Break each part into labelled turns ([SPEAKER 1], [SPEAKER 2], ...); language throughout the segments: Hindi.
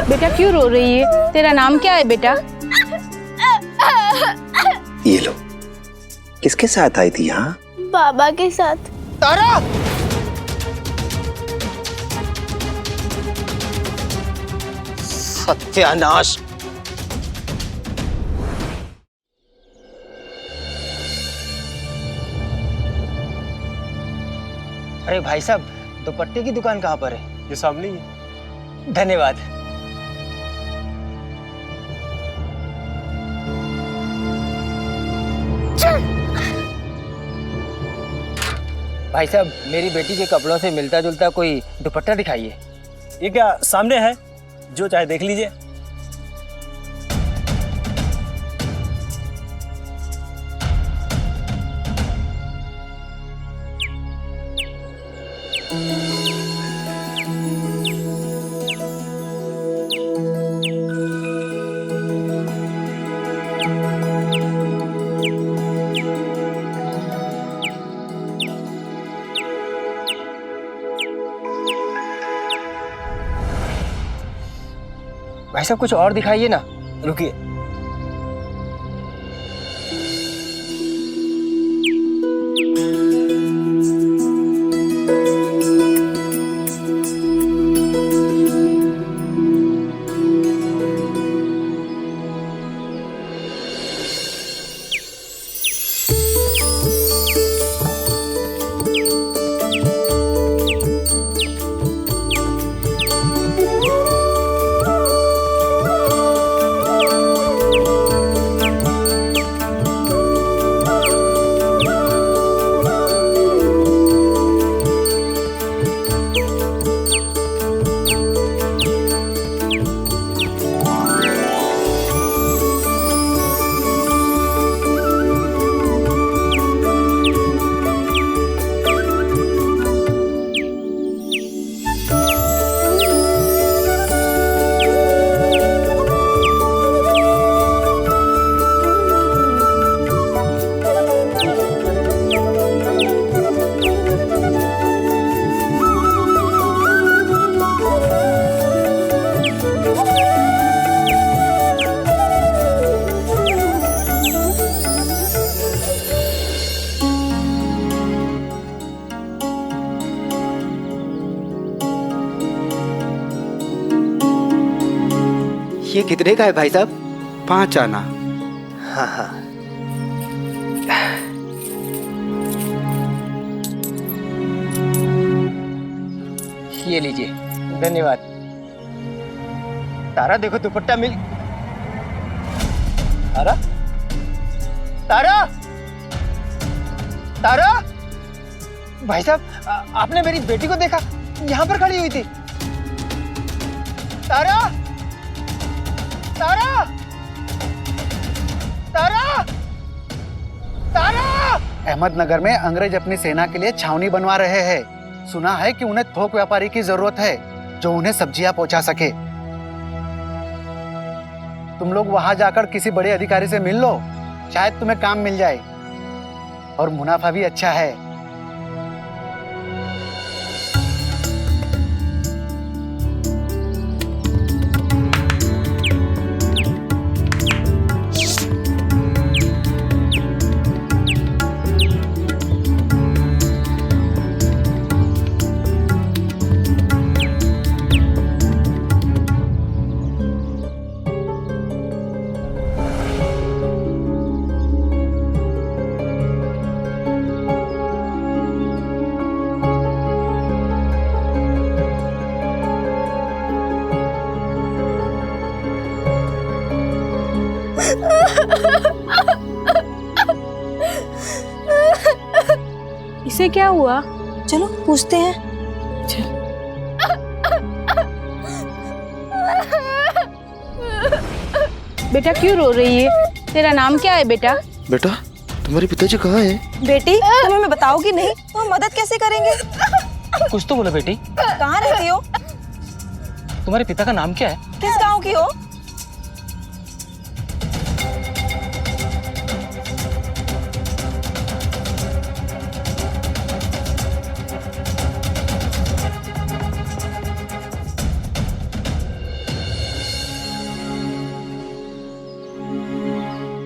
[SPEAKER 1] बेटा क्यों रो रही है? तेरा नाम क्या है बेटा?
[SPEAKER 2] ये लो। किसके साथ आई थी यहाँ?
[SPEAKER 3] बाबा के साथ।
[SPEAKER 2] तारा! सत्यानाश!
[SPEAKER 4] अरे भाई साहब, दुपट्टे की दुकान कहाँ पर है?
[SPEAKER 5] ये सामने ही है।
[SPEAKER 4] धन्यवाद। भाई साहब, मेरी बेटी के कपड़ों से मिलता जुलता कोई दुपट्टा दिखाइए।
[SPEAKER 5] ये क्या सामने है? जो चाहे देख लीजिए।
[SPEAKER 4] भाई साहब, कुछ और दिखाइए ना।
[SPEAKER 5] रुकिए।
[SPEAKER 4] ये कितने का है भाई साहब?
[SPEAKER 2] 5 आना।
[SPEAKER 4] हाँ हाँ। ये लीजिए। धन्यवाद। तारा देखो, दुपट्टा मिल। तारा, तारा, तारा! भाई साहब, आपने मेरी बेटी को देखा? यहाँ पर खड़ी हुई थी। तारा! तारा! तारा! तारा!
[SPEAKER 6] अहमदनगर में अंग्रेज अपनी सेना के लिए छावनी बनवा रहे हैं। सुना है कि उन्हें थोक व्यापारी की जरूरत है जो उन्हें सब्जियां पहुंचा सके। तुम लोग वहां जाकर किसी बड़े अधिकारी से मिल लो, शायद तुम्हें काम मिल जाए और मुनाफा भी अच्छा है।
[SPEAKER 1] इसे क्या हुआ?
[SPEAKER 3] चलो पूछते हैं।
[SPEAKER 1] बेटा क्यों रो रही है? तेरा नाम क्या है बेटा?
[SPEAKER 2] बेटा, तुम्हारे पिताजी कहाँ हैं?
[SPEAKER 3] बेटी, तुम हमें बताओगी नहीं तो हम मदद कैसे करेंगे?
[SPEAKER 4] कुछ तो बोलो बेटी।
[SPEAKER 3] कहाँ रहती हो?
[SPEAKER 4] तुम्हारे पिता का नाम क्या है?
[SPEAKER 3] किस गांव की हो?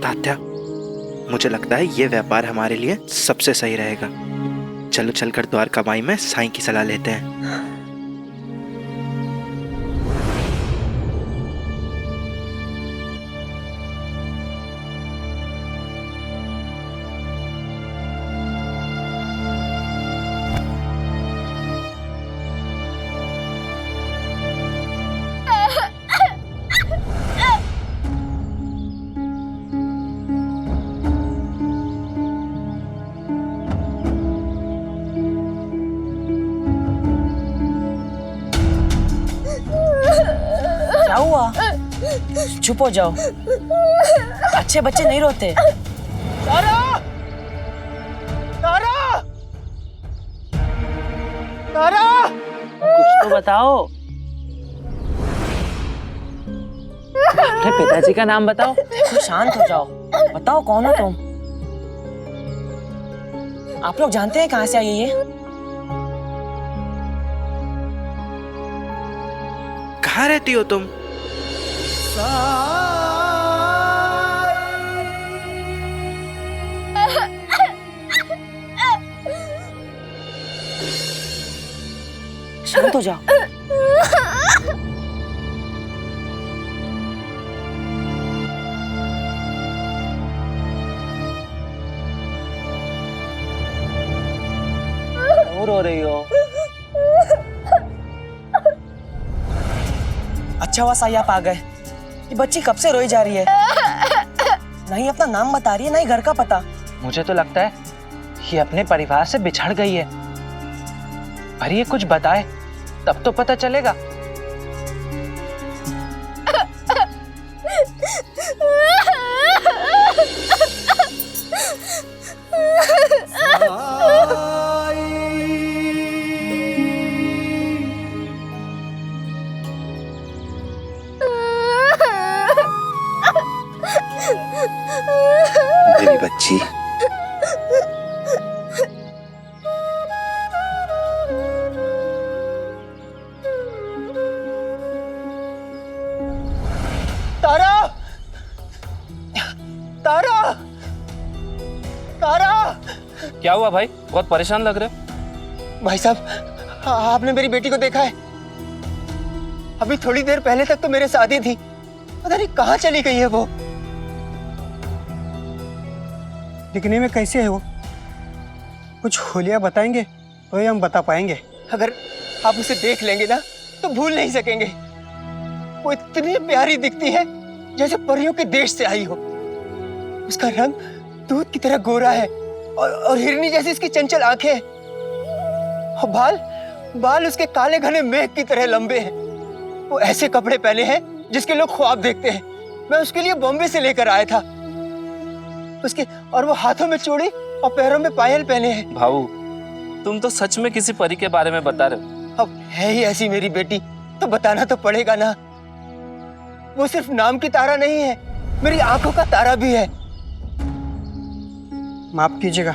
[SPEAKER 7] तात्या, मुझे लगता है ये व्यापार हमारे लिए सबसे सही रहेगा। चलो चलकर द्वारका माई में साईं की सलाह लेते हैं।
[SPEAKER 8] क्या हुआ? चुप हो जाओ, अच्छे बच्चे नहीं रोते।
[SPEAKER 5] तारा! तारा! तारा!
[SPEAKER 8] कुछ तो बताओ। अपने पिताजी का नाम बताओ। तुम शांत हो जाओ, बताओ कौन हो तुम? आप लोग जानते हैं कहाँ से आई है ये?
[SPEAKER 7] कहाँ रहती हो तुम?
[SPEAKER 8] शांत हो जाओ। क्यों रो रही हो? अच्छा हुआ साई आप आ गए। ये बच्ची कब से रोई जा रही है, नहीं अपना नाम बता रही है, नहीं घर का पता।
[SPEAKER 9] मुझे तो लगता है ये अपने परिवार से बिछड़ गई है, पर ये कुछ बताए तब तो पता चलेगा।
[SPEAKER 2] मेरी बच्ची,
[SPEAKER 5] तारा! तारा! तारा!
[SPEAKER 9] क्या हुआ भाई, बहुत परेशान लग रहे हो।
[SPEAKER 5] भाई साहब, आपने मेरी बेटी को देखा है? अभी थोड़ी देर पहले तक तो मेरे साथ ही थी, पता नहीं कहाँ चली गई है वो।
[SPEAKER 10] दिखने में कैसे है वो? कुछ होलिया बताएंगे तो ही हम बता पाएंगे।
[SPEAKER 5] अगर आप उसे देख लेंगे ना तो भूल नहीं सकेंगे। वो इतनी प्यारी दिखती है जैसे परियों के देश से आई हो। उसका रंग दूध की तरह गोरा है और हिरनी जैसी इसकी चंचल आंखें हैं। और बाल उसके काले घने मेघ की तरह लंबे हैं। वो ऐसे कपड़े पहने हैं जिसके लोग ख्वाब देखते हैं। मैं उसके लिए बॉम्बे से लेकर आया था। और वो हाथों में चूड़ी और पैरों में पायल पहने हैं।
[SPEAKER 9] भाऊ, तुम तो सच में किसी परी के बारे में बता रहे हो।
[SPEAKER 5] अब है ही ऐसी मेरी बेटी तो बताना तो पड़ेगा ना। वो सिर्फ नाम की तारा नहीं है, मेरी आंखों का तारा भी है।
[SPEAKER 10] माफ कीजिएगा,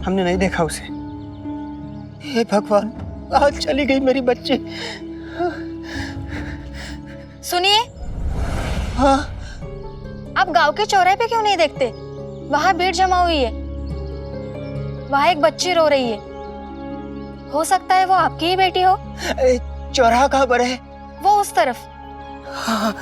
[SPEAKER 10] हमने नहीं देखा उसे।
[SPEAKER 5] हे भगवान, आज चली गई मेरी बच्ची।
[SPEAKER 3] सुनिए,
[SPEAKER 5] हाँ,
[SPEAKER 3] आप गांव के चौराहे पे क्यों नहीं देखते? वहां भीड़ जमा हुई है। वहां एक बच्ची रो रही है। हो सकता है वो आपकी ही बेटी हो।
[SPEAKER 5] चौराहा कहाँ पर है?
[SPEAKER 3] वो उस तरफ।
[SPEAKER 5] हाँ।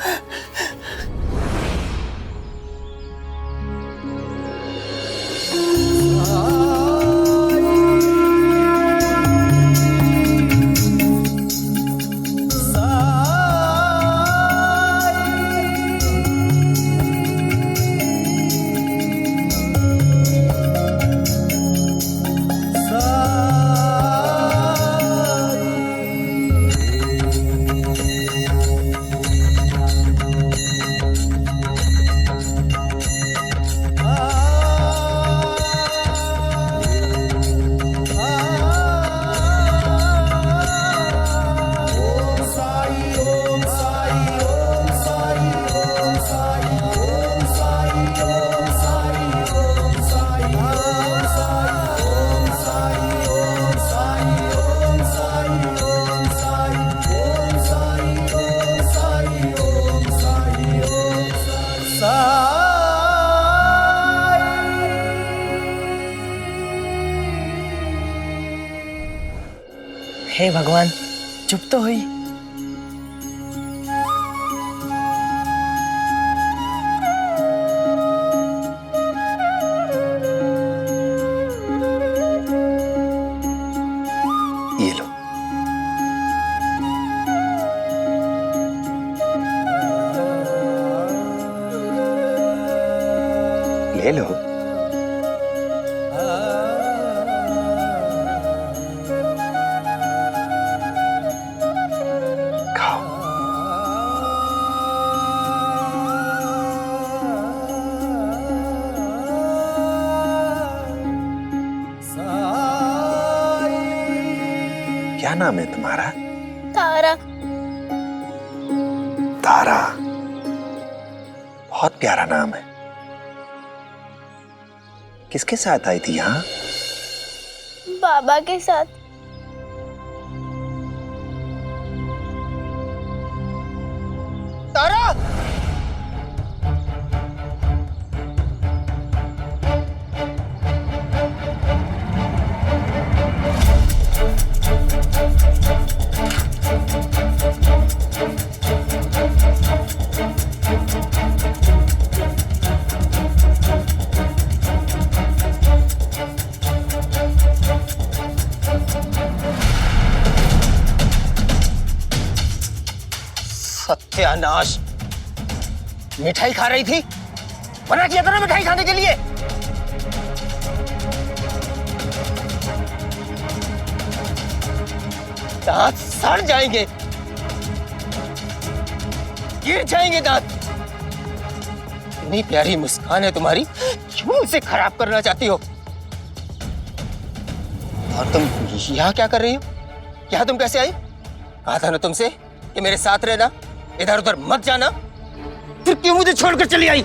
[SPEAKER 8] हे भगवान, चुप तो हुई।
[SPEAKER 2] ये लो। ले लो। खाओ। क्या नाम है तुम्हारा?
[SPEAKER 3] तारा।
[SPEAKER 2] तारा, बहुत प्यारा नाम है। किसके साथ आई थी यहाँ?
[SPEAKER 3] बाबा के साथ।
[SPEAKER 5] तारा! सत्यानाश! मिठाई खा रही थी? मना किया था ना मिठाई खाने के लिए। दांत सड़ जाएंगे, गिर जाएंगे दांत। इतनी प्यारी मुस्कान है तुम्हारी, क्यों उसे खराब करना चाहती हो? और तुम यहाँ क्या कर रही हो? यहाँ तुम कैसे आई? कहा था ना तुमसे कि मेरे साथ रहना, इधर उधर मत जाना। फिर क्यों मुझे छोड़कर चली आई?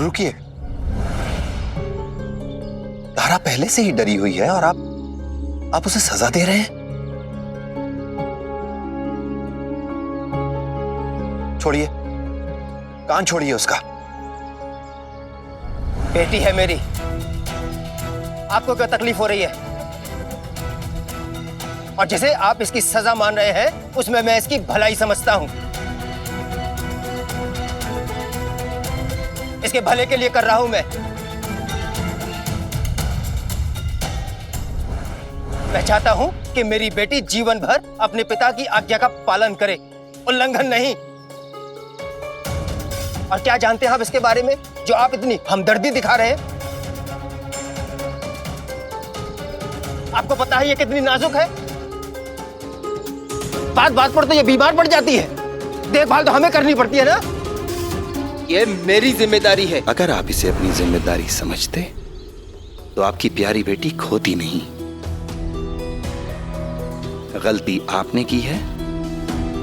[SPEAKER 2] रुकिए। तारा पहले से ही डरी हुई है और आप उसे सजा दे रहे हैं। छोड़िए, कान छोड़िए उसका।
[SPEAKER 5] बेटी है मेरी, आपको क्या तकलीफ हो रही है? और जिसे आप इसकी सजा मान रहे हैं, उसमें मैं इसकी भलाई समझता हूं। इसके भले के लिए कर रहा हूं मैं। मैं चाहता हूं कि मेरी बेटी जीवन भर अपने पिता की आज्ञा का पालन करे, उल्लंघन नहीं। और क्या जानते हैं आप इसके बारे में, जो आप इतनी हमदर्दी दिखा रहे हैं? आपको पता है ये कितनी नाजुक है? बात बात पर तो ये बीमार पड़ जाती है। देखभाल तो हमें करनी पड़ती है ना। ये मेरी जिम्मेदारी है।
[SPEAKER 2] अगर आप इसे अपनी जिम्मेदारी समझते तो आपकी प्यारी बेटी खोती नहीं। गलती आपने की है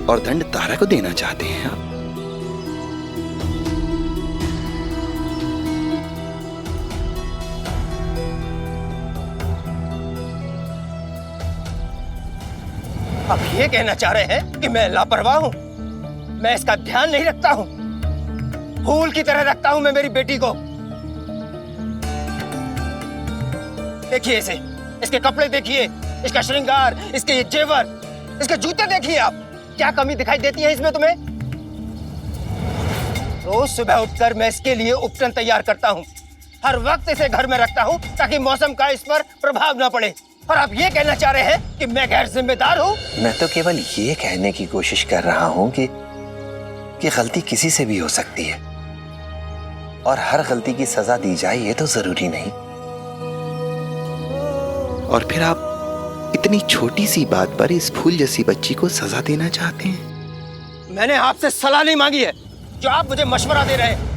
[SPEAKER 2] और दंड तारा को देना चाहते हैं आप।
[SPEAKER 5] आप ये कहना चाह रहे हैं कि मैं लापरवाह हूं? मैं इसका ध्यान नहीं रखता हूं? फूल की तरह रखता हूं मैं मेरी बेटी को। देखिए इसे, इसके कपड़े देखिए, इसका श्रृंगार, इसके ये जेवर, इसके जूते देखिए आप। क्या कमी दिखाई देती है इसमें तुम्हें? रोज सुबह उठकर मैं इसके लिए उपटन तैयार करता हूं। हर वक्त इसे घर में रखता हूं ताकि मौसम का इस पर प्रभाव ना पड़े। और आप ये कहना चाह रहे हैं कि मैं गैर जिम्मेदार हूं?
[SPEAKER 2] मैं तो केवल ये कहने की कोशिश कर रहा हूं कि गलती किसी से भी हो सकती है और हर गलती की सजा दी जाए ये तो जरूरी नहीं। और फिर आप इतनी छोटी सी बात पर इस फूल जैसी बच्ची को सजा देना चाहते हैं?
[SPEAKER 5] मैंने आपसे सलाह नहीं मांगी है, जो आप मुझे मशवरा दे रहे हैं।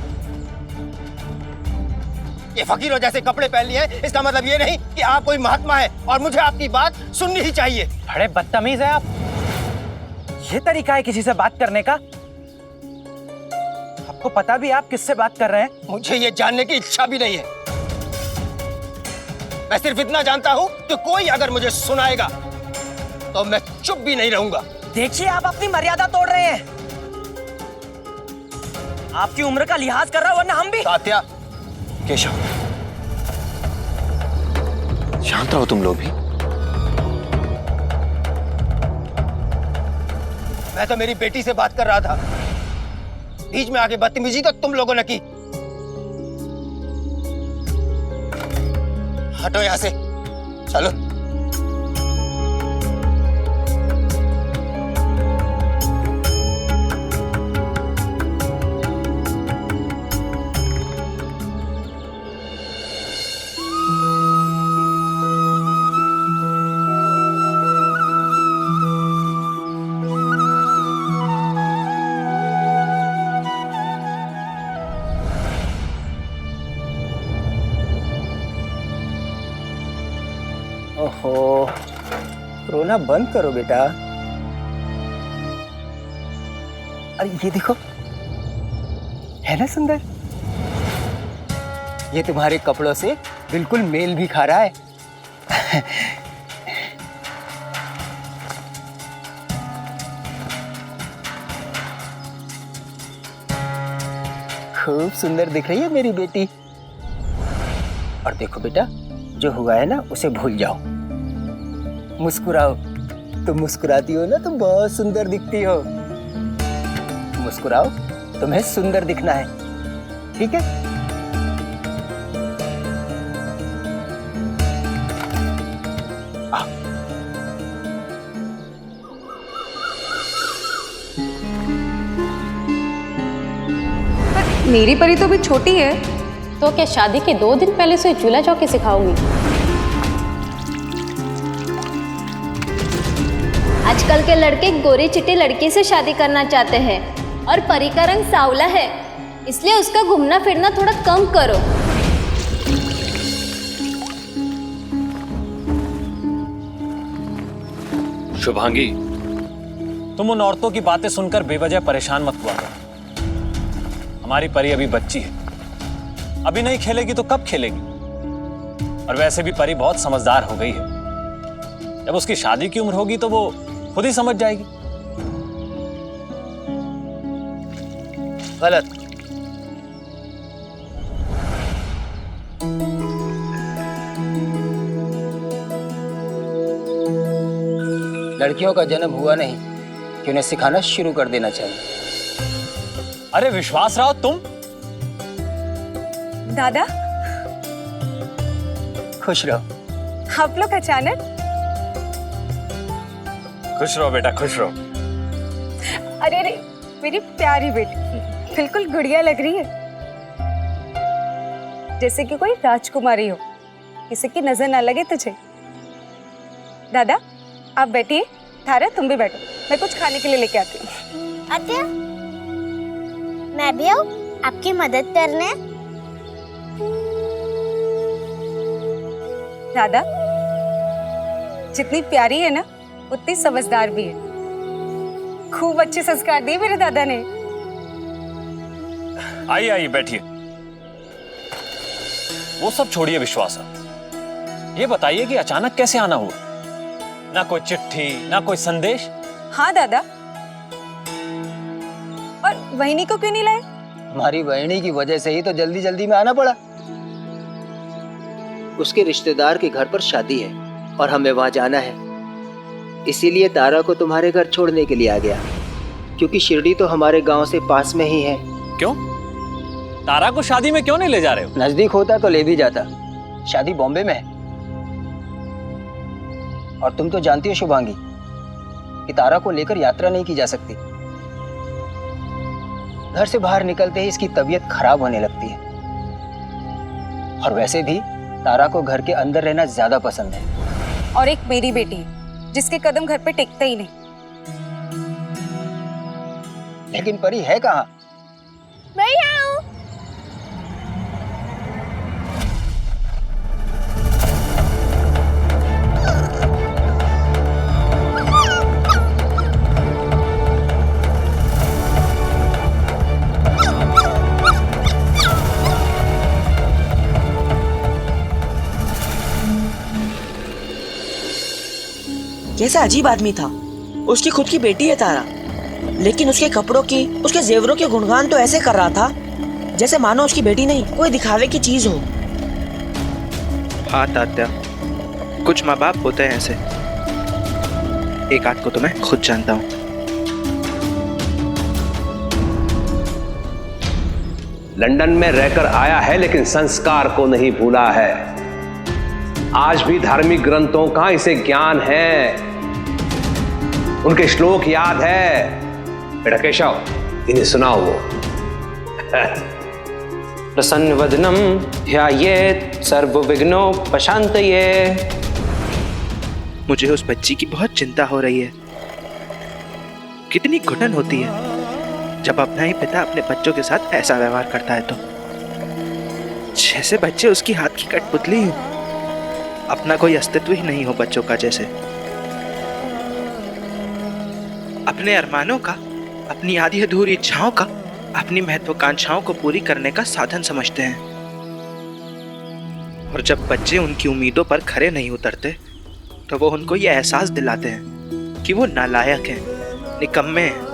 [SPEAKER 5] ये फकीरों जैसे कपड़े पहन लिए हैं, इसका मतलब ये नहीं कि आप कोई महात्मा है और मुझे आपकी बात सुननी ही चाहिए।
[SPEAKER 9] बड़े बदतमीज है आप। ये तरीका है किसी से बात करने का? आपको पता भी आप किससे बात कर रहे हैं?
[SPEAKER 5] मुझे ये जानने की इच्छा भी नहीं है। मैं सिर्फ इतना जानता हूं कि कोई अगर मुझे सुनाएगा तो मैं चुप भी नहीं रहूंगा।
[SPEAKER 8] देखिए, आप अपनी मर्यादा तोड़ रहे हैं। आपकी उम्र का लिहाज कर रहा हूं, वरना हम भी।
[SPEAKER 2] तात्या, केशव, शांत रहो तुम लोग भी।
[SPEAKER 5] मैं तो मेरी बेटी से बात कर रहा था, बीच में आके बदतमीजी तो तुम लोगों ने की। हटो यहां से, चलो। ओहो, रोना बंद करो बेटा। अरे ये देखो, है ना सुंदर? ये तुम्हारे कपड़ों से बिल्कुल मेल भी खा रहा है। खूब सुंदर दिख रही है मेरी बेटी। और देखो बेटा, जो हुआ है ना उसे भूल जाओ, मुस्कुराओ। तुम मुस्कुराती हो ना तो बहुत सुंदर दिखती हो। मुस्कुराओ, तुम्हें सुंदर दिखना है, ठीक है?
[SPEAKER 1] मेरी परी तो भी छोटी है। तो क्या शादी के 2 दिन पहले से चूल्हा चौकी सिखाओगी?
[SPEAKER 11] आजकल के लड़के गोरी चिट्टी लड़की से शादी करना चाहते हैं और परी का रंग सांवला है, इसलिए उसका घूमना फिरना थोड़ा कम करो।
[SPEAKER 12] शुभांगी, तुम उन औरतों की बातें सुनकर बेवजह परेशान मत हुआ करो। हमारी परी अभी बच्ची है, अभी नहीं खेलेगी तो कब खेलेगी? और वैसे भी परी बहुत समझदार हो गई है। जब उसकी शादी की उम्र होगी तो वो खुद ही समझ जाएगी।
[SPEAKER 5] गलत। लड़कियों का जन्म हुआ नहीं कि उन्हें सिखाना शुरू कर देना चाहिए।
[SPEAKER 12] अरे विश्वास राव, तुम?
[SPEAKER 1] दादा,
[SPEAKER 5] खुश रहो।
[SPEAKER 1] आप लोग अचानक?
[SPEAKER 12] खुश रहो बेटा, खुश रहो।
[SPEAKER 1] अरे अरे, मेरी प्यारी बेटी बिल्कुल गुड़िया लग रही है, जैसे कि कोई राजकुमारी हो, किसी की नजर ना लगे तुझे। दादा, आप बैठिए। थारा, तुम भी बैठो, मैं कुछ खाने के लिए लेके आती हूँ।
[SPEAKER 11] अत्या, मैं भी आऊँ आपकी मदद करने?
[SPEAKER 1] दादा, जितनी प्यारी है ना उतनी समझदार भी है। खूब अच्छे संस्कार दिए मेरे दादा ने।
[SPEAKER 12] आइए आइए, बैठिए। वो सब छोड़िए विश्वास, ये बताइए कि अचानक कैसे आना हुआ? ना कोई चिट्ठी, ना कोई संदेश?
[SPEAKER 1] हाँ दादा, और वहिनी को क्यों नहीं लाए?
[SPEAKER 5] हमारी बहनी की वजह से ही तो जल्दी जल्दी में आना पड़ा।
[SPEAKER 8] उसके रिश्तेदार के घर पर शादी है और हमें वहां जाना है, इसीलिए तारा को तुम्हारे घर छोड़ने के लिए आ गया, क्योंकि शिरडी तो हमारे गांव से पास में ही है।
[SPEAKER 12] क्यों? तारा को शादी में क्यों नहीं ले जा रहे हो?
[SPEAKER 5] नजदीक होता तो ले भी जाता, शादी बॉम्बे में है। और तुम तो जानती हो शुभांगी कि तारा को लेकर यात्रा नहीं की जा सकती। घर से बाहर निकलते ही इसकी तबीयत खराब होने लगती है। और वैसे भी तारा को घर के अंदर रहना ज्यादा पसंद है।
[SPEAKER 1] और एक मेरी बेटी है जिसके कदम घर पे टिकते ही नहीं।
[SPEAKER 5] लेकिन परी है कहाँ?
[SPEAKER 11] मैं यहाँ हूँ।
[SPEAKER 8] कैसा अजीब आदमी था। उसकी खुद की बेटी है तारा,
[SPEAKER 13] लेकिन उसके कपड़ों की, उसके जेवरों के गुणगान तो ऐसे कर रहा था जैसे मानो उसकी बेटी नहीं, कोई दिखावे की चीज हो।
[SPEAKER 7] हाँ तात्या, कुछ माँ बाप होते हैं ऐसे। एक आध को तो मैं खुद जानता हूँ।
[SPEAKER 14] लंदन में रहकर आया है लेकिन संस्कार को नहीं भूला है। आज भी धार्मिक ग्रंथों का इसे ज्ञान है, उनके श्लोक याद है। बेटा केशव, इन्हें सुनाओ वो।
[SPEAKER 9] प्रसन्न वदनम ध्यायेत सर्वविघ्नोपशान्तये।
[SPEAKER 7] मुझे उस बच्ची की बहुत चिंता हो रही है। कितनी घुटन होती है जब अपना ही पिता अपने बच्चों के साथ ऐसा व्यवहार करता है तो। जैसे बच्चे उसकी हाथ की कठपुतली हो, अपना कोई अस्तित्व ही नहीं हो बच्चों का जैसे। अपने अरमानों का, अपनी आधी अधूरी इच्छाओं का, अपनी महत्वाकांक्षाओं को पूरी करने का साधन समझते हैं। और जब बच्चे उनकी उम्मीदों पर खरे नहीं उतरते तो वो उनको ये एहसास दिलाते हैं कि वो नालायक हैं, निकम्मे हैं।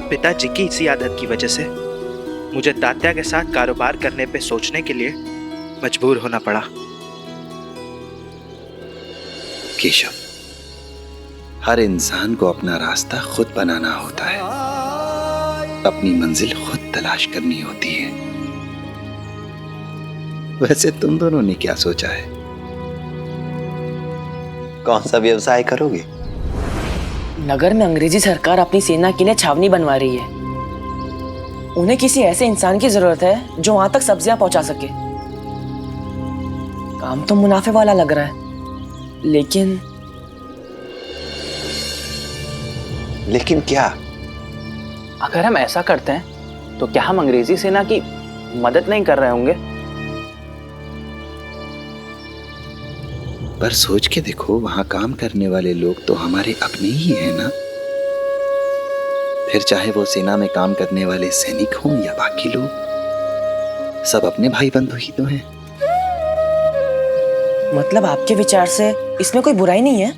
[SPEAKER 7] पिताजी की इसी आदत की वजह से मुझे तात्या के साथ कारोबार करने पे सोचने के लिए मजबूर होना पड़ा।
[SPEAKER 2] केशव, हर इंसान को अपना रास्ता खुद बनाना होता है, अपनी मंजिल खुद तलाश करनी होती है। वैसे तुम दोनों ने क्या सोचा है? कौन सा व्यवसाय करोगे?
[SPEAKER 13] नगर में अंग्रेजी सरकार अपनी सेना के लिए छावनी बनवा रही है। उन्हें किसी ऐसे इंसान की जरूरत है जो वहां तक सब्जियां पहुंचा सके। काम तो मुनाफे वाला लग रहा है,
[SPEAKER 2] लेकिन क्या?
[SPEAKER 9] अगर हम ऐसा करते हैं तो क्या हम अंग्रेजी सेना की मदद नहीं कर रहे होंगे?
[SPEAKER 2] पर सोच के देखो, वहां काम करने वाले लोग तो हमारे अपने ही हैं ना। फिर चाहे वो सेना में काम करने वाले सैनिक हों या बाकी लोग, सब अपने भाई बंधु ही तो हैं।
[SPEAKER 13] मतलब आपके विचार से इसमें कोई बुराई नहीं है?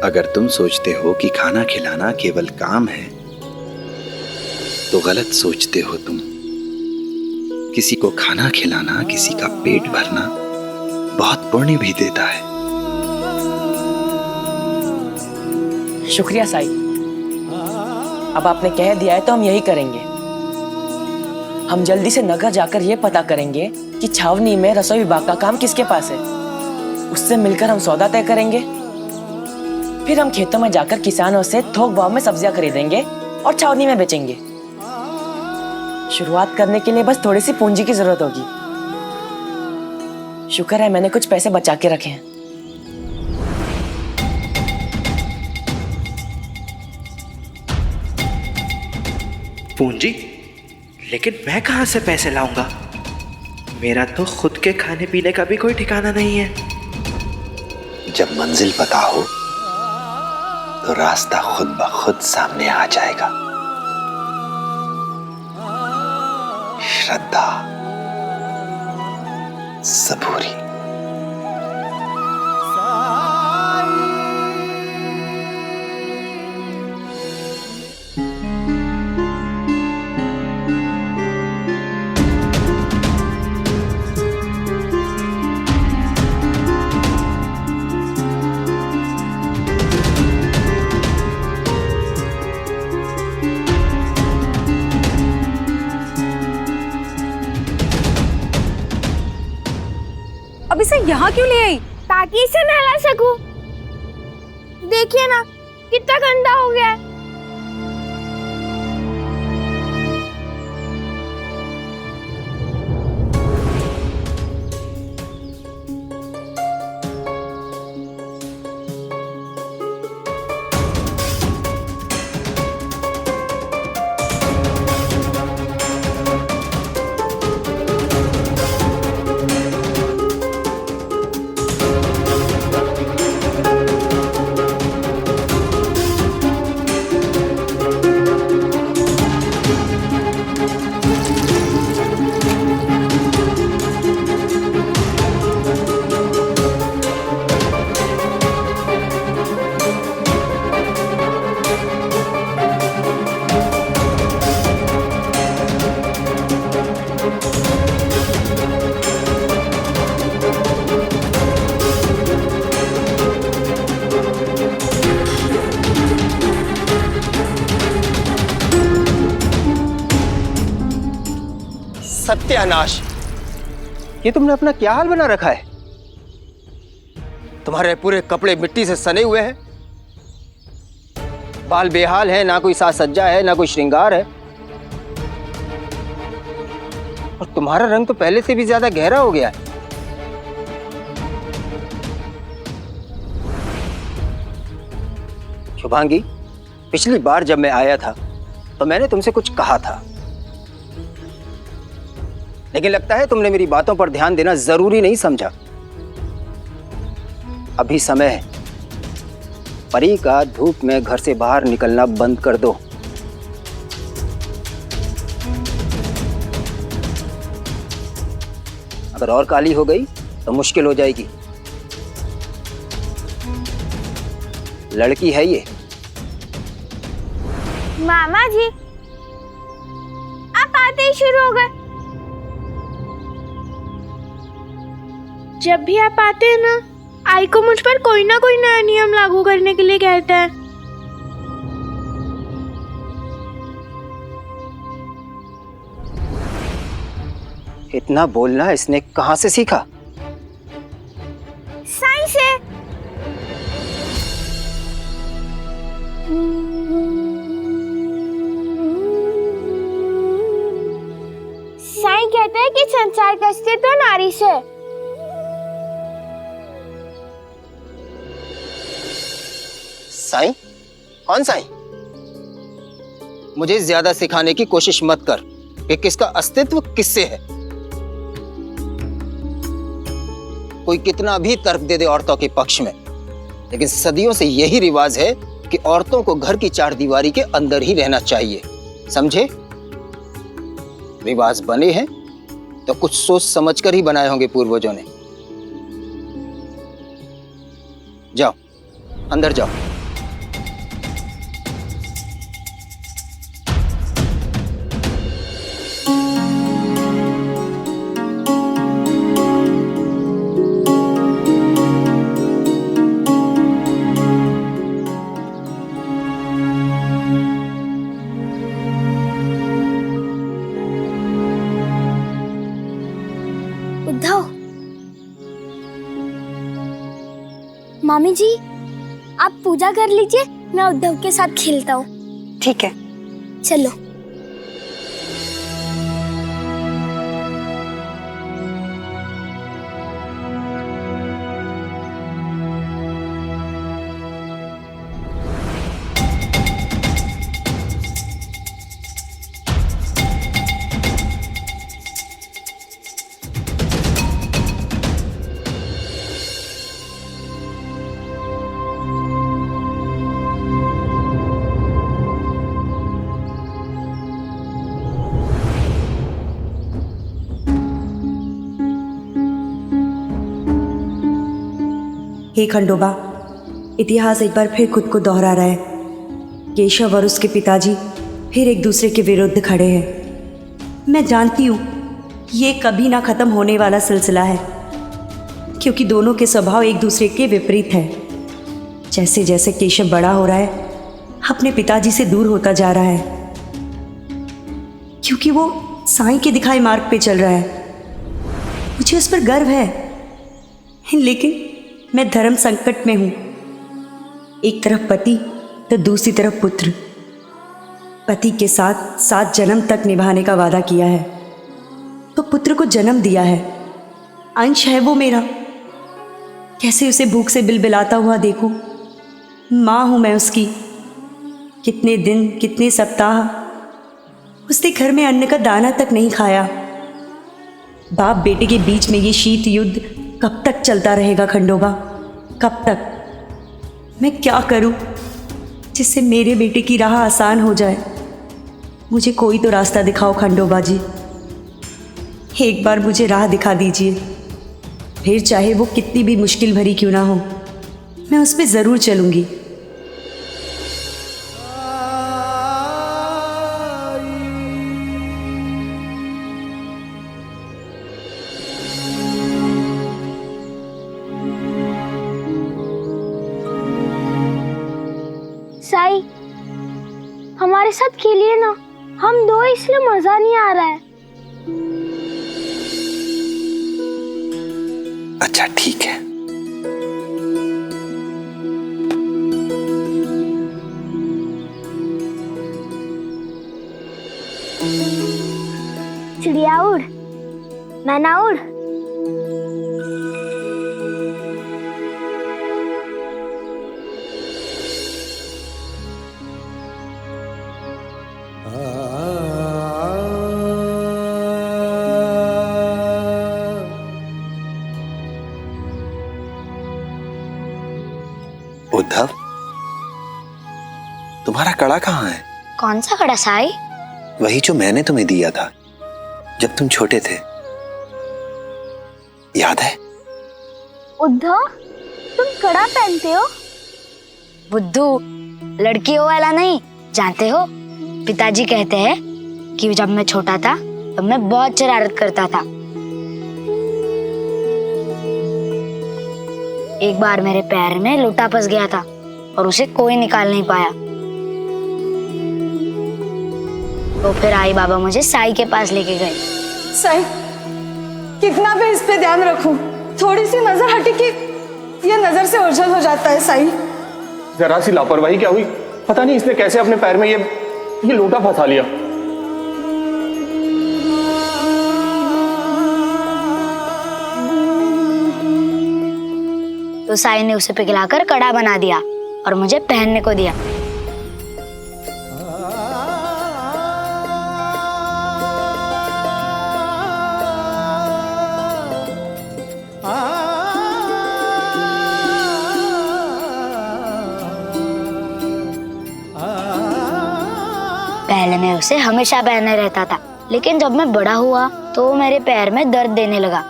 [SPEAKER 2] अगर तुम सोचते हो कि खाना खिलाना केवल काम है तो गलत सोचते हो तुम। किसी को खाना खिलाना, किसी का पेट भरना बहुत पुण्य भी देता है।
[SPEAKER 13] शुक्रिया साई, अब आपने कह दिया है तो हम यही करेंगे। हम जल्दी से नगर जाकर यह पता करेंगे कि छावनी में रसोई विभाग का काम किसके पास है। उससे मिलकर हम सौदा तय करेंगे। फिर हम खेतों में जाकर किसानों से थोक भाव में सब्जियां खरीदेंगे और छावनी में बेचेंगे। शुरुआत करने के लिए बस थोड़ी सी पूंजी की जरूरत होगी। शुक्र है मैंने कुछ पैसे बचा के रखे हैं।
[SPEAKER 7] पूंजी? लेकिन मैं कहां से पैसे लाऊंगा? मेरा तो खुद के खाने पीने का भी कोई ठिकाना नहीं है।
[SPEAKER 2] जब मंजिल पता हो तो रास्ता खुद ब खुद सामने आ जाएगा। श्रद्धा, सबूरी।
[SPEAKER 1] अब इसे यहाँ क्यों ले आई?
[SPEAKER 3] ताकि इसे नहला सकूं। देखिए ना कितना गंदा हो गया है।
[SPEAKER 5] सत्यानाश! ये तुमने अपना क्या हाल बना रखा है? तुम्हारे पूरे कपड़े मिट्टी से सने हुए हैं, बाल बेहाल है, ना कोई साज सज्जा है, ना कोई श्रृंगार है, और तुम्हारा रंग तो पहले से भी ज्यादा गहरा हो गया है। शुभांगी, पिछली बार जब मैं आया था तो मैंने तुमसे कुछ कहा था, लेकिन लगता है तुमने मेरी बातों पर ध्यान देना जरूरी नहीं समझा। अभी समय है, परी का धूप में घर से बाहर निकलना बंद कर दो। अगर और काली हो गई तो मुश्किल हो जाएगी। लड़की है ये।
[SPEAKER 11] मामा जी, आप आते ही शुरू हो गए।
[SPEAKER 15] जब भी आप आते हैं ना, आई को मुझ पर कोई ना कोई नया नियम लागू करने के लिए कहते हैं।
[SPEAKER 5] इतना बोलना इसने कहां से सीखा?
[SPEAKER 15] साईं से। साईं कहते हैं कि संसार का अस्तित्व नारी से।
[SPEAKER 5] साईं? कौन साईं? मुझे ज्यादा सिखाने की कोशिश मत कर कि किसका अस्तित्व किससे है। कोई कितना भी तर्क दे दे औरतों के पक्ष में, लेकिन सदियों से यही रिवाज है कि औरतों को घर की चारदीवारी के अंदर ही रहना चाहिए, समझे? रिवाज बने हैं तो कुछ सोच समझकर ही बनाए होंगे पूर्वजों ने। जाओ, अंदर जाओ।
[SPEAKER 15] उद्धव, मामी जी, आप पूजा कर लीजिए, मैं उद्धव के साथ खेलता हूँ।
[SPEAKER 1] ठीक है,
[SPEAKER 15] चलो।
[SPEAKER 16] हे खंडोबा, इतिहास एक बार फिर खुद को दोहरा रहा है। केशव और उसके पिताजी फिर एक दूसरे के विरुद्ध खड़े हैं। मैं जानती हूँ ये कभी ना ख़त्म होने वाला सिलसिला है, क्योंकि दोनों के स्वभाव एक दूसरे के विपरीत हैं। जैसे जैसे केशव बड़ा हो रहा है, अपने पिताजी से दूर होता जा रहा है, क्योंकि वो साईं के दिखाए मार्ग पे चल रहा है। मुझे उस पर गर्व है, लेकिन मैं धर्म संकट में हूँ। एक तरफ पति तो दूसरी तरफ पुत्र। पति के साथ 7 जन्म तक निभाने का वादा किया है, तो पुत्र को जन्म दिया है। अंश है वो मेरा। कैसे उसे भूख से बिलबिलाता हुआ देखूं? माँ हूँ मैं उसकी। कितने दिन, कितने सप्ताह उसने घर में अन्न का दाना तक नहीं खाया। बाप बेटे के बीच में ये शीत युद्ध कब तक चलता रहेगा खंडोबा? कब तक? मैं क्या करूं जिससे मेरे बेटे की राह आसान हो जाए? मुझे कोई तो रास्ता दिखाओ खंडोबा जी। एक बार मुझे राह दिखा दीजिए, फिर चाहे वो कितनी भी मुश्किल भरी क्यों ना हो, मैं उस पर ज़रूर चलूंगी।
[SPEAKER 15] साई, हमारे साथ खेलिए ना, हम दो इसलिए मजा नहीं आ रहा है।
[SPEAKER 2] अच्छा ठीक है।
[SPEAKER 15] चिड़िया उड़, मैं ना उड़।
[SPEAKER 2] उद्धव, तुम्हारा कड़ा कहाँ है?
[SPEAKER 15] कौन सा कड़ा साई?
[SPEAKER 2] वही जो मैंने तुम्हें दिया था जब तुम छोटे थे, याद है?
[SPEAKER 15] उद्धव, तुम कड़ा पहनते हो? बुद्धू, लड़कियों वाला नहीं, जानते हो पिताजी कहते हैं कि जब मैं छोटा था तब मैं बहुत शरारत करता था। एक बार मेरे पैर में लोटा फंस गया था और उसे कोई निकाल नहीं पाया। तो फिर आई बाबा मुझे साई के पास लेके गए।
[SPEAKER 1] साई, कितना भी इस पे ध्यान रखूं, थोड़ी सी नजर हटी कि ये नजर से ओझल हो जाता है। साई,
[SPEAKER 5] जरा सी लापरवाही क्या हुई, पता नहीं इसने कैसे अपने पैर में ये लोटा फंसा लिया।
[SPEAKER 15] तो साई ने उसे पिघलाकर कड़ा बना दिया और मुझे पहनने को दिया। पहले मैं उसे हमेशा पहने रहता था, लेकिन जब मैं बड़ा हुआ तो मेरे पैर में दर्द देने लगा,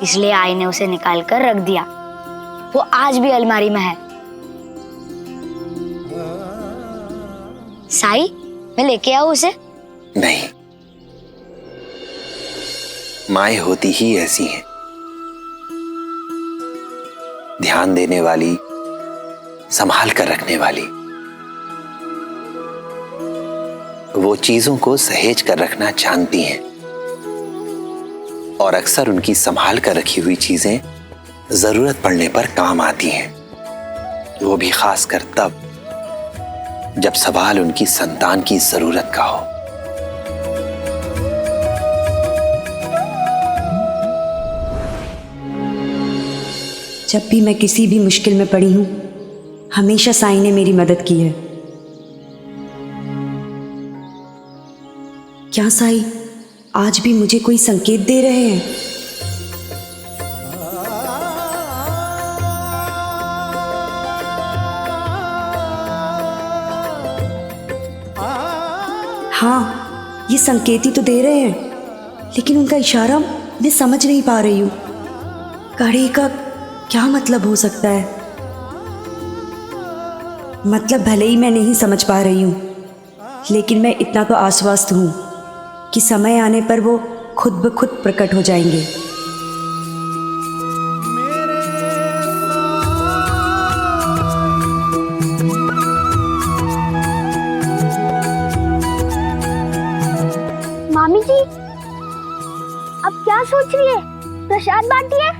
[SPEAKER 15] इसलिए आई ने उसे निकाल कर रख दिया। वो आज भी अलमारी में है। साई, मैं लेके आऊं उसे?
[SPEAKER 2] नहीं, माएं होती ही ऐसी हैं, ध्यान देने वाली, संभाल कर रखने वाली। वो चीजों को सहेज कर रखना जानती हैं और अक्सर उनकी संभाल कर रखी हुई चीजें जरूरत पड़ने पर काम आती हैं, वो भी खासकर तब जब सवाल उनकी संतान की जरूरत का हो।
[SPEAKER 16] जब भी मैं किसी भी मुश्किल में पड़ी हूं, हमेशा साई ने मेरी मदद की है। क्या साई आज भी मुझे कोई संकेत दे रहे हैं? हाँ, ये संकेत ही तो दे रहे हैं, लेकिन उनका इशारा मैं समझ नहीं पा रही हूँ। कड़े का क्या मतलब हो सकता है? मतलब भले ही मैं नहीं समझ पा रही हूँ, लेकिन मैं इतना तो आश्वस्त हूँ कि समय आने पर वो खुद ब खुद प्रकट हो जाएंगे।
[SPEAKER 15] मामी जी, अब क्या सोच रही है? प्रसाद बांटिए।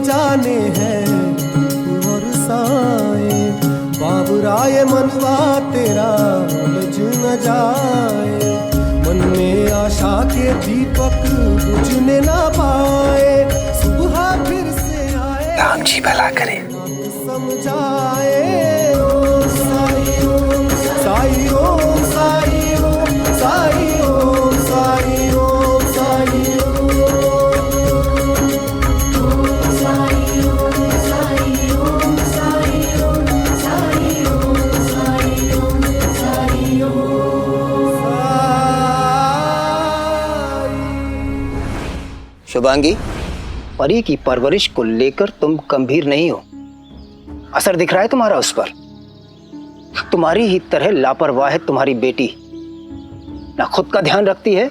[SPEAKER 17] जाने हैं और साए, बाबुराए मनवा तेरा उलझ न जाए। मन में आशा के दीपक बुझने ना पाए, सुबह फिर से आए,
[SPEAKER 2] राम जी भला करे।
[SPEAKER 17] समझाए। ओम साई ओम साई ओम साई ओम साई ओम साई
[SPEAKER 8] शुभांगी, परी की परवरिश को लेकर तुम गंभीर नहीं हो। असर दिख रहा है तुम्हारा उस पर। तुम्हारी ही तरह लापरवाह है तुम्हारी बेटी, ना खुद का ध्यान रखती है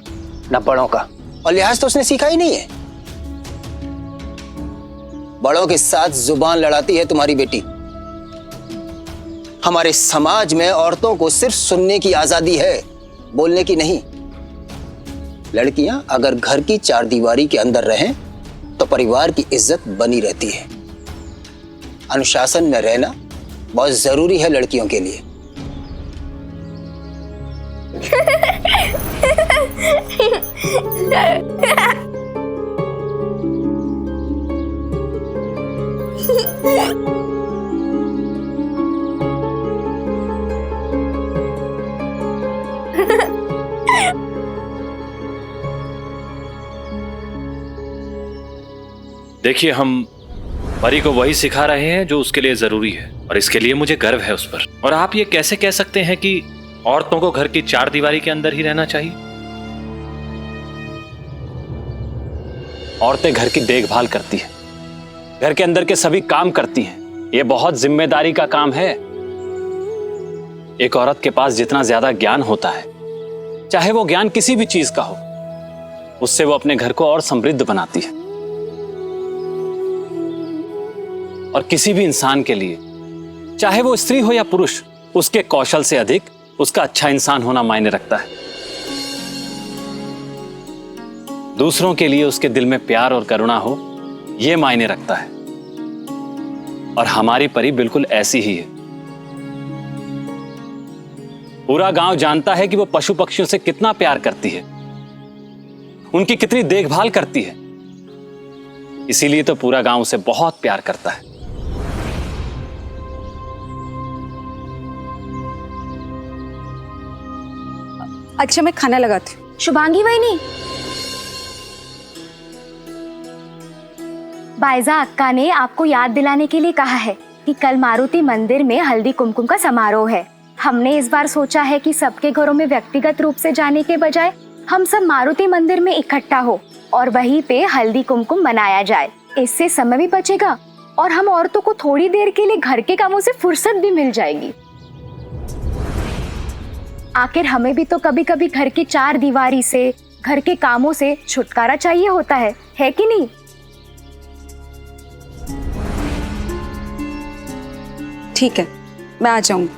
[SPEAKER 8] ना बड़ों का, और लिहाज तो उसने सीखा ही नहीं है। बड़ों के साथ जुबान लड़ाती है तुम्हारी बेटी। हमारे समाज में औरतों को सिर्फ सुनने की आजादी है, बोलने की नहीं। लड़कियां अगर घर की चारदीवारी के अंदर रहें तो परिवार की इज्जत बनी रहती है। अनुशासन में रहना बहुत जरूरी है लड़कियों के लिए।
[SPEAKER 12] देखिए, हम परी को वही सिखा रहे हैं जो उसके लिए जरूरी है, और इसके लिए मुझे गर्व है उस पर। और आप ये कैसे कह सकते हैं कि औरतों को घर की चारदीवारी के अंदर ही रहना चाहिए? औरतें घर की देखभाल करती हैं, घर के अंदर के सभी काम करती हैं। ये बहुत जिम्मेदारी का काम है। एक औरत के पास जितना ज्यादा ज्ञान होता है, चाहे वो ज्ञान किसी भी चीज का हो, उससे वो अपने घर को और समृद्ध बनाती है। और किसी भी इंसान के लिए, चाहे वो स्त्री हो या पुरुष, उसके कौशल से अधिक उसका अच्छा इंसान होना मायने रखता है। दूसरों के लिए उसके दिल में प्यार और करुणा हो, यह मायने रखता है। और हमारी परी बिल्कुल ऐसी ही है। पूरा गांव जानता है कि वो पशु पक्षियों से कितना प्यार करती है, उनकी कितनी देखभाल करती है। इसीलिए तो पूरा गांव उसे बहुत प्यार करता है।
[SPEAKER 1] अच्छा, मैं खाना लगाती हूँ।
[SPEAKER 15] शुभांगी वहीनी, बायजा अक्का ने आपको याद दिलाने के लिए कहा है कि कल मारुति मंदिर में हल्दी कुमकुम का समारोह है। हमने इस बार सोचा है कि सबके घरों में व्यक्तिगत रूप से जाने के बजाय हम सब मारुति मंदिर में इकट्ठा हो और वहीं पे हल्दी कुमकुम मनाया जाए। इससे समय भी बचेगा और हम औरतों को थोड़ी देर के लिए घर के कामों से फुर्सत भी मिल जाएगी। आखिर हमें भी तो कभी कभी घर की चार दीवारी से, घर के कामों से छुटकारा चाहिए होता है कि नहीं?
[SPEAKER 1] ठीक है, मैं आ जाऊंगी।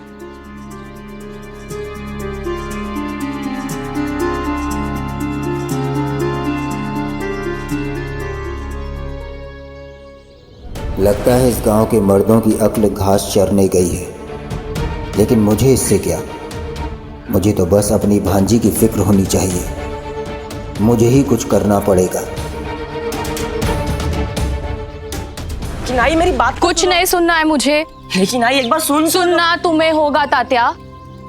[SPEAKER 8] लगता है इस गांव के मर्दों की अक्ल घास चरने गई है, लेकिन मुझे इससे क्या। मुझे तो बस अपनी भांजी की फिक्र होनी चाहिए। मुझे ही कुछ करना पड़ेगा।
[SPEAKER 13] चिनाई, मेरी बात
[SPEAKER 11] कुछ नहीं सुनना है मुझे।
[SPEAKER 13] चिनाई, एक बार
[SPEAKER 11] सुनना तुम्हें होगा तात्या।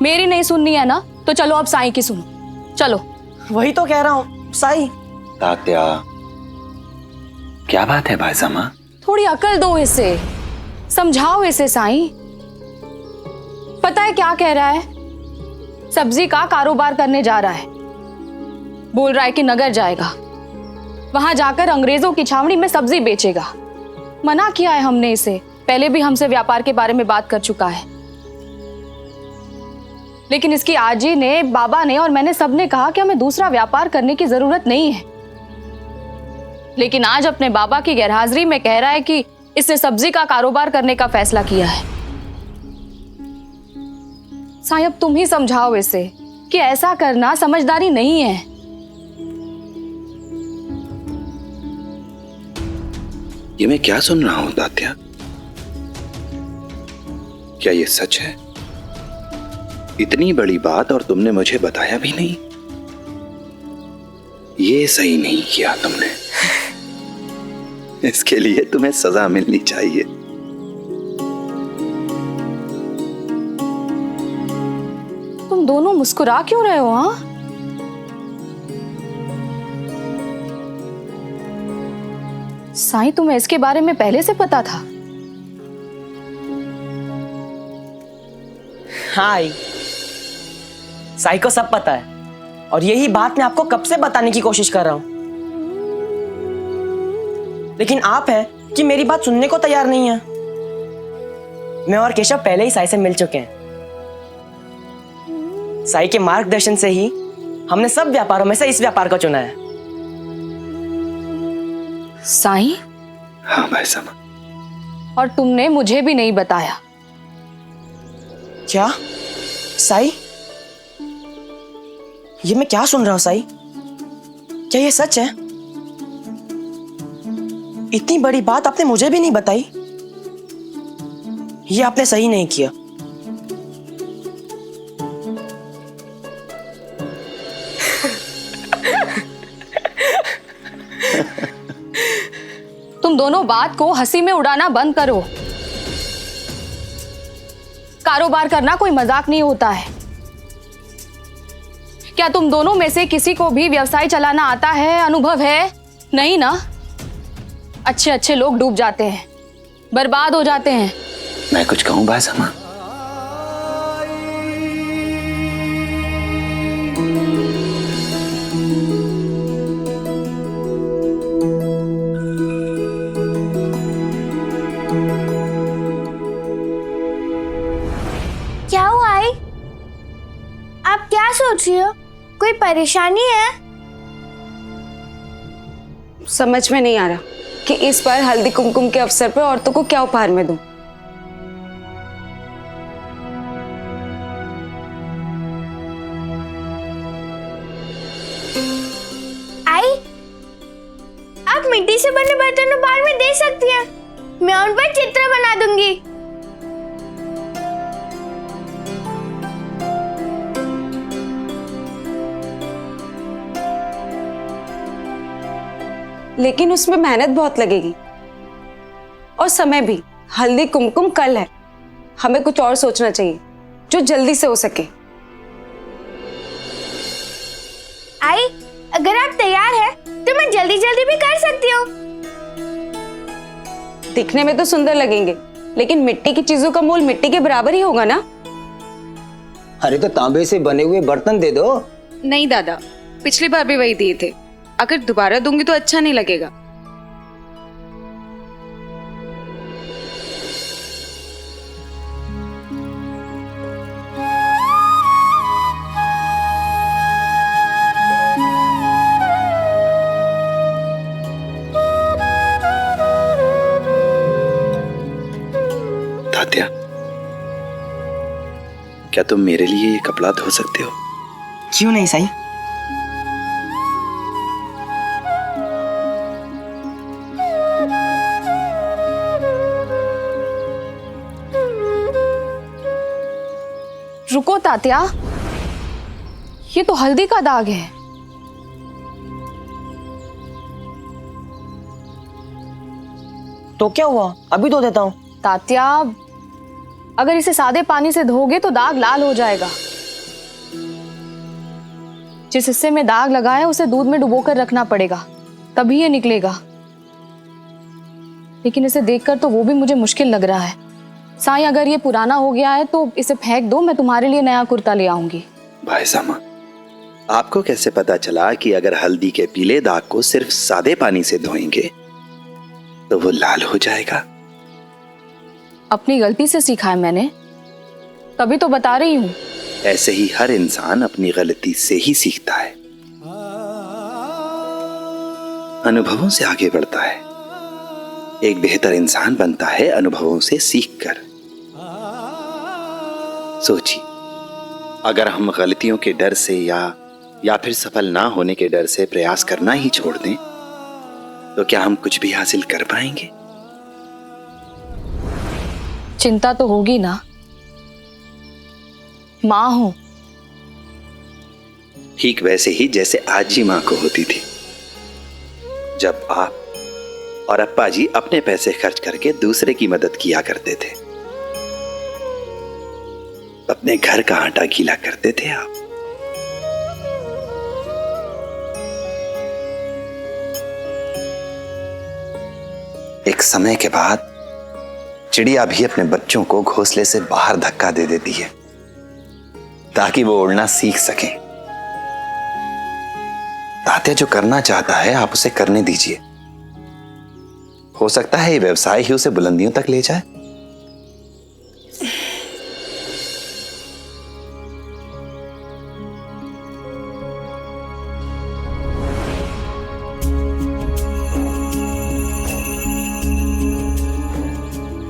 [SPEAKER 11] मेरी नहीं सुननी है ना, तो चलो अब साईं की सुनो। चलो।
[SPEAKER 13] वही तो कह रहा हूँ साईं।
[SPEAKER 2] तात्या, क्या बात है भाईजामा?
[SPEAKER 11] थोड़ी अकल दो इसे, समझाओ इसे साईं। पता है क्या कह रहा है? सब्जी का कारोबार करने जा रहा है। बोल रहा है कि नगर जाएगा, वहां जाकर अंग्रेजों की छावनी में सब्जी बेचेगा। मना किया है हमने इसे, पहले भी हमसे व्यापार के बारे में बात कर चुका है। लेकिन इसकी आजी ने, बाबा ने और मैंने सबने कहा कि हमें दूसरा व्यापार करने की जरूरत नहीं है। लेकिन आज अपने बाबा की गैरहाजिरी में कह रहा है कि इसने सब्जी का कारोबार करने का फैसला किया है। साईं, अब तुम ही समझाओ इसे कि ऐसा करना समझदारी नहीं है।
[SPEAKER 2] ये मैं क्या सुन रहा हूं तात्या? क्या ये सच है? इतनी बड़ी बात और तुमने मुझे बताया भी नहीं। ये सही नहीं किया तुमने। इसके लिए तुम्हें सजा मिलनी चाहिए।
[SPEAKER 11] तुम दोनों मुस्कुरा क्यों रहे हो? हाँ, साईं, तुम्हें इसके बारे में पहले से पता था?
[SPEAKER 13] हाँ आई, साईं को सब पता है और यही बात मैं आपको कब से बताने की कोशिश कर रहा हूं। लेकिन आप हैं कि मेरी बात सुनने को तैयार नहीं है। मैं और केशव पहले ही साई से मिल चुके हैं। साई के मार्गदर्शन से ही हमने सब व्यापारों में से इस व्यापार को चुना है।
[SPEAKER 11] साई?
[SPEAKER 2] हाँ भाई सामा।
[SPEAKER 11] और तुमने मुझे भी नहीं बताया।
[SPEAKER 13] क्या साई? ये मैं क्या सुन रहा हूं साई? क्या ये सच है? इतनी बड़ी बात आपने मुझे भी नहीं बताई। ये आपने सही नहीं किया।
[SPEAKER 11] तुम दोनों बात को हंसी में उड़ाना बंद करो। कारोबार करना कोई मजाक नहीं होता है। क्या तुम दोनों में से किसी को भी व्यवसाय चलाना आता है, अनुभव है? नहीं ना। अच्छे अच्छे लोग डूब जाते हैं, बर्बाद हो जाते हैं।
[SPEAKER 2] मैं कुछ कहूं भाई सामा?
[SPEAKER 15] क्या हुआ आई? आप क्या सोच रही हो? कोई परेशानी है?
[SPEAKER 1] समझ में नहीं आ रहा कि इस बार हल्दी कुमकुम के अवसर पर औरतों को क्या उपहार में दूं।
[SPEAKER 15] आई, आप मिट्टी से बने बर्तन उपहार में दे सकती हैं। मैं उन पर चित्र बना दूंगी।
[SPEAKER 1] लेकिन उसमें मेहनत बहुत लगेगी और समय भी। हल्दी कुमकुम कल है, हमें कुछ और सोचना चाहिए जो जल्दी से हो सके।
[SPEAKER 15] आई, अगर आप तैयार हैं, तो मैं जल्दी जल्दी भी कर सकती हूँ।
[SPEAKER 1] दिखने में तो सुंदर लगेंगे, लेकिन मिट्टी की चीजों का मोल मिट्टी के बराबर ही होगा ना।
[SPEAKER 8] अरे तो तांबे से बने हुए बर्तन दे दो।
[SPEAKER 1] नहीं दादा, पिछली बार भी वही दिए थे। अगर दोबारा दूंगी तो अच्छा नहीं लगेगा।
[SPEAKER 2] तात्या, क्या तुम मेरे लिए ये कपड़ा धो सकते हो?
[SPEAKER 13] क्यों नहीं साई?
[SPEAKER 11] रुको तात्या, ये तो हल्दी का दाग है।
[SPEAKER 13] तो क्या हुआ? अभी धो देता हूँ।
[SPEAKER 11] तात्या, अगर इसे सादे पानी से धोगे तो दाग लाल हो जाएगा। जिस हिस्से में दाग लगा है उसे दूध में डुबोकर रखना पड़ेगा, तभी ये निकलेगा। लेकिन इसे देखकर तो वो भी मुझे मुश्किल लग रहा है। साईं, अगर ये पुराना हो गया है तो इसे फेंक दो, मैं तुम्हारे लिए नया कुर्ता ले आऊंगी।
[SPEAKER 2] भाई सामा, आपको कैसे पता चला कि अगर हल्दी के पीले दाग को सिर्फ सादे पानी से धोएंगे तो वो लाल हो जाएगा?
[SPEAKER 11] अपनी गलती से सीखा है मैंने, तभी तो बता रही हूँ।
[SPEAKER 2] ऐसे ही हर इंसान अपनी गलती से ही सीखता है, अनुभवों से आगे बढ़ता है। एक बेहतर इंसान बनता है अनुभवों से सीखकर। सोचिए, अगर हम गलतियों के डर से या फिर सफल ना होने के डर से प्रयास करना ही छोड़ दें तो क्या हम कुछ भी हासिल कर पाएंगे?
[SPEAKER 11] चिंता तो होगी ना, माँ हूं।
[SPEAKER 2] ठीक वैसे ही जैसे आजी माँ को होती थी, जब आप और अप्पा जी अपने पैसे खर्च करके दूसरे की मदद किया करते थे। अपने घर का आटा गीला करते थे आप। एक समय के बाद चिड़िया भी अपने बच्चों को घोंसले से बाहर धक्का दे देती है ताकि वो उड़ना सीख सके। तात्या जो करना चाहता है आप उसे करने दीजिए। हो सकता है ये व्यवसाय ही उसे बुलंदियों तक ले जाए।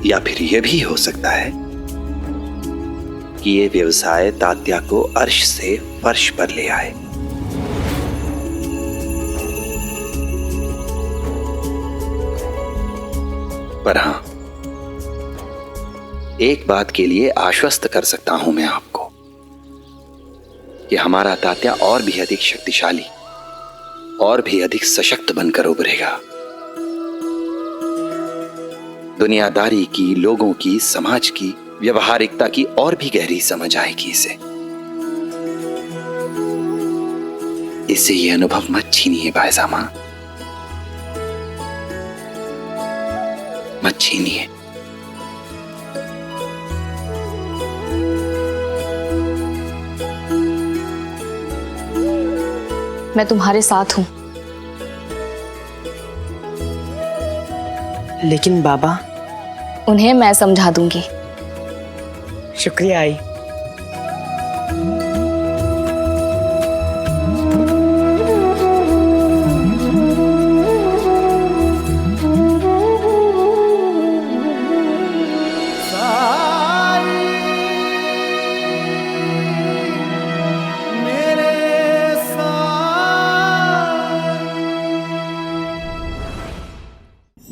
[SPEAKER 2] या फिर यह भी हो सकता है कि ये व्यवसाय तात्या को अर्श से फर्श पर ले आए। पर हां, एक बात के लिए आश्वस्त कर सकता हूं मैं आपको कि हमारा तात्या और भी अधिक शक्तिशाली और भी अधिक सशक्त बनकर उभरेगा। दुनियादारी की, लोगों की, समाज की, व्यवहारिकता की और भी गहरी समझ आएगी इसे। इससे ये अनुभव मत छीनिए बायजामा, मत छीनिए।
[SPEAKER 11] मैं तुम्हारे साथ हूं।
[SPEAKER 13] लेकिन बाबा,
[SPEAKER 11] उन्हें मैं समझा दूंगी।
[SPEAKER 13] शुक्रिया आई।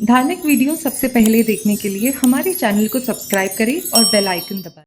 [SPEAKER 18] धार्मिक वीडियो सबसे पहले देखने के लिए हमारे चैनल को सब्सक्राइब करें और बेल आइकन दबाएं।